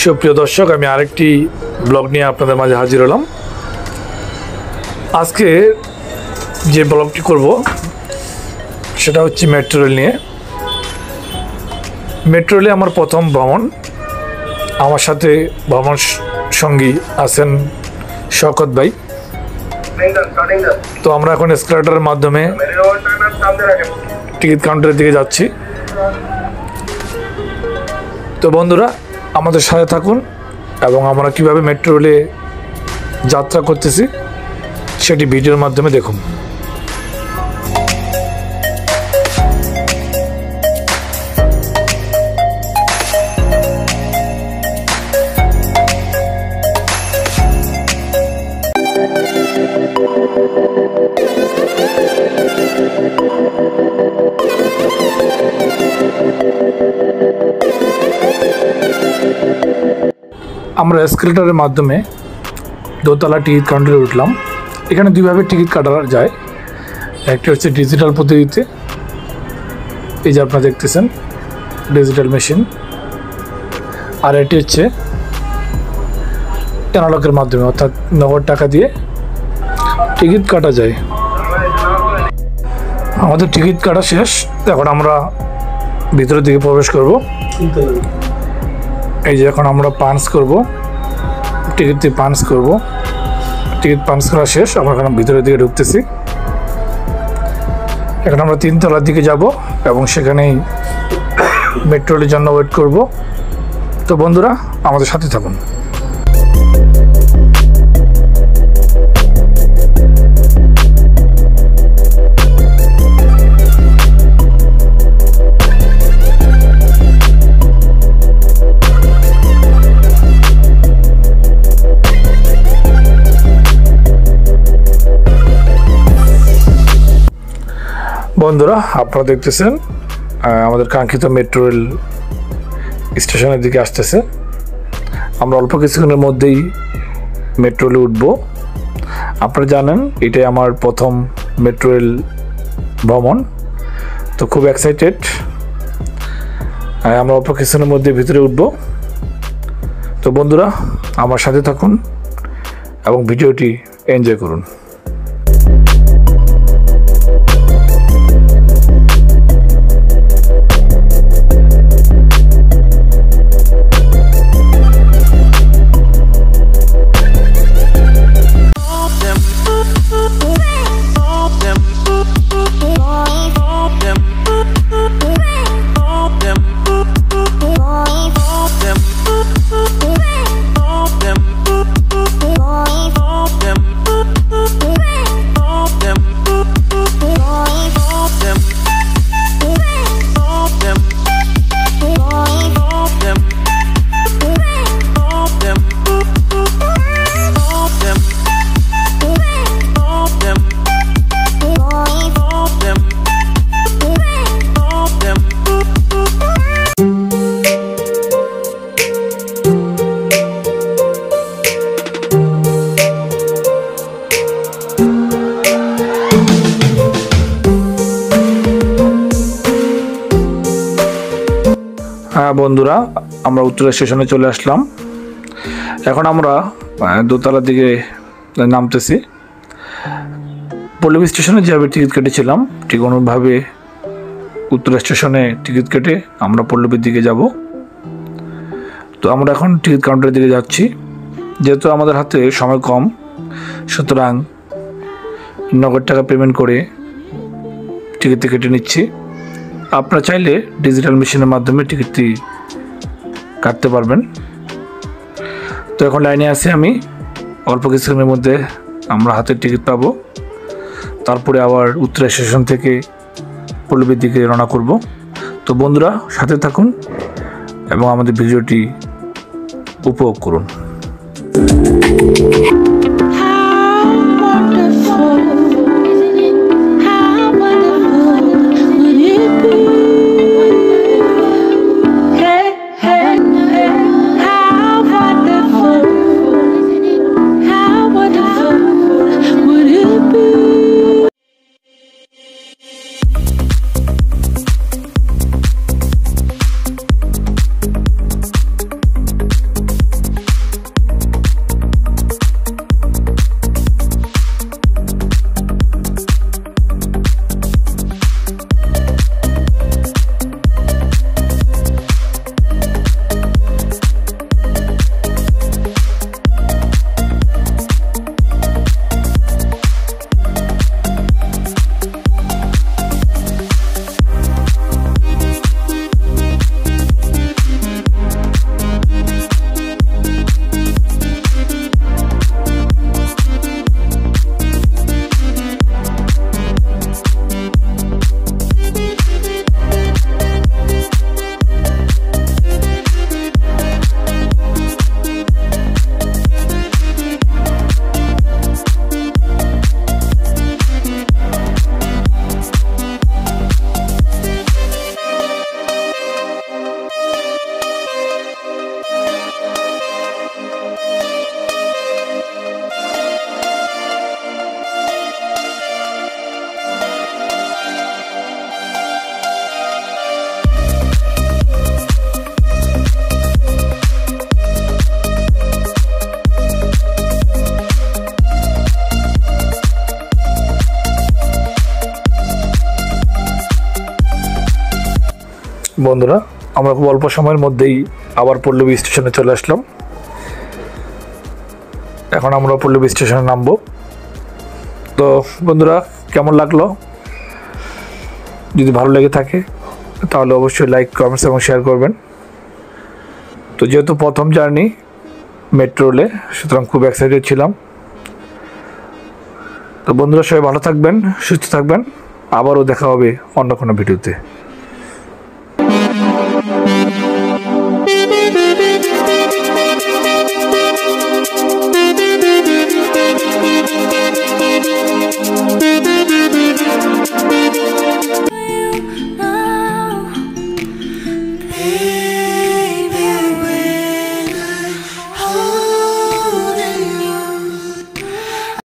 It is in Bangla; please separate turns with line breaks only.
সুপ্রিয় দর্শক, আমি আরেকটি ব্লগ নিয়ে আপনাদের মাঝে হাজির হলাম। আজকে যে ব্লগটি করব সেটা হচ্ছে মেট্রো রেল নিয়ে। মেট্রো রেলে আমার প্রথম ভ্রমণ। আমার সাথে ভ্রমণ সঙ্গী আছেন শওকত ভাই। তো আমরা এখন এসকেলেটরের মাধ্যমে টিকিট কাউন্টারের দিকে যাচ্ছি। তো বন্ধুরা, আমাদের সাথে থাকুন এবং আমরা কিভাবে মেট্রো রেলে যাত্রা করতেছি সেটি ভিডিওর মাধ্যমে দেখুন। আমরা এসকেলেটরের মাধ্যমে দোতলা টিকিট কাউন্টারে উঠলাম। এখানে দুইভাবে টিকিট কাটা যায়। একটি হচ্ছে ডিজিটাল পদ্ধতিতে, এই যে আপনারা দেখতেছেন ডিজিটাল মেশিন, আর এটি হচ্ছে অ্যানালগের মাধ্যমে, অর্থাৎ নগদ টাকা দিয়ে টিকিট কাটা যায়। আমাদের টিকিট কাটা শেষ। এখন আমরা ভিতরের দিকে প্রবেশ করব। এই যে এখন আমরা পাঞ্চ করব, টিকিট দিয়ে পাঞ্চ করব। টিকিট পাঞ্চ করা শেষ, আমরা এখন ভিতরের দিকে ঢুকতেছি। এখন আমরা 3 তলার দিকে যাব এবং সেখানেই মেট্রো রেলের জন্য ওয়েট করব। তো বন্ধুরা, আমাদের সাথে থাকুন। বন্ধুরা, আপনারা দেখতেছেন আমাদের কাঙ্ক্ষিত মেট্রো রেল স্টেশনের দিকে আসতেছে। আমরা অল্প কিছুক্ষণের মধ্যেই মেট্রো রেলে উঠব। আপনারা জানেন এটাই আমার প্রথম মেট্রো রেল ভ্রমণ, তো খুব এক্সাইটেড। আমরা অল্প কিছুক্ষণের মধ্যে ভিতরে উঠব। তো বন্ধুরা, আমার সাথে থাকুন এবং ভিডিওটি এনজয় করুন। বন্ধুরা, আমরা উত্তরা স্টেশনে চলে আসলাম। এখন আমরা দোতলার দিকে নামতেছি। পল্লবী স্টেশনে যেভাবে টিকিট কেটেছিলাম ঠিক অনুভাবে উত্তরা স্টেশনে টিকিট কেটে আমরা পল্লবীর দিকে যাব। তো আমরা এখন টিকিট কাউন্টারের দিকে যাচ্ছি। যেহেতু আমাদের হাতে সময় কম, সুতরাং নগদ টাকা পেমেন্ট করে টিকিটটি কেটে নিচ্ছি। আপনারা চাইলে ডিজিটাল মেশিনের মাধ্যমে টিকিটটি কাটতে পারবেন। তো এখন লাইনে আছি আমি। অল্প কিছুক্ষণের মধ্যে আমরা হাতের টিকিট পাবো। তারপরে আবার উত্তরা স্টেশন থেকে পল্লবীর দিকে রওনা করব। তো বন্ধুরা, সাথে থাকুন এবং আমাদের ভিডিওটি উপভোগ করুন। বন্ধুরা, আমরা খুব অল্প সময়ের মধ্যেই আবার পল্লবী স্টেশনে চলে আসলাম। এখন আমরা পল্লবী স্টেশনে নামবো। তো বন্ধুরা, কেমন লাগলো? যদি ভালো লেগে থাকে তাহলে অবশ্যই লাইক, কমেন্টস এবং শেয়ার করবেন। তো যেহেতু প্রথম জার্নি মেট্রো রেলে, সুতরাং খুব এক্সাইটেড ছিলাম। তো বন্ধুরা, সবাই ভালো থাকবেন, সুস্থ থাকবেন। আবারও দেখা হবে অন্য কোনো ভিডিওতে।